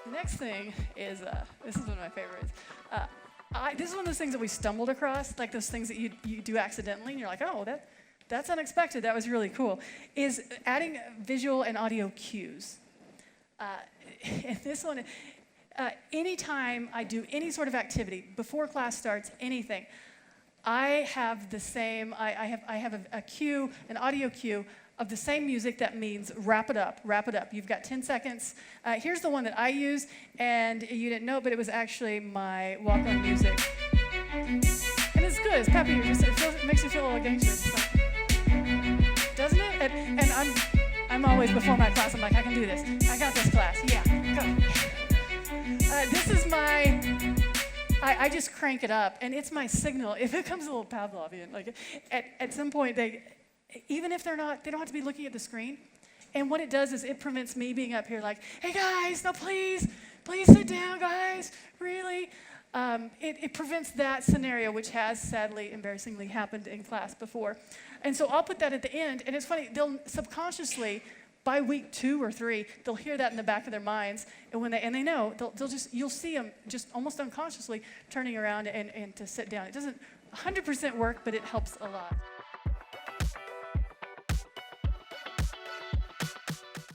The next thing is, this is one of my favorites. This is one of those things that we stumbled across, like those things that you do accidentally, and you're like, oh, that's unexpected, that was really cool, is adding visual and audio cues. And this one, anytime I do any sort of activity, before class starts, anything, I have the same, I have a cue, an audio cue of the same music that means wrap it up, wrap it up. You've got 10 seconds. Here's the one that I use, and you didn't know, but it was actually my walk-on music. And it's good, it's peppy, it makes you feel a little gangster. Doesn't it? And I'm always, before my class, I'm like, I can do this. I got this class, yeah, go. This is my, I just crank it up, and it's my signal. If it comes a little Pavlovian, like at some point, even if they don't have to be looking at the screen. And what it does is it prevents me being up here like, hey guys, no please sit down, guys, really? It prevents that scenario, which has sadly, embarrassingly happened in class before. And so I'll put that at the end, and it's funny, they'll subconsciously, by week 2 or 3, they'll hear that in the back of their minds, and they know, you'll see them just almost unconsciously turning around and to sit down. It doesn't 100% work, but it helps a lot.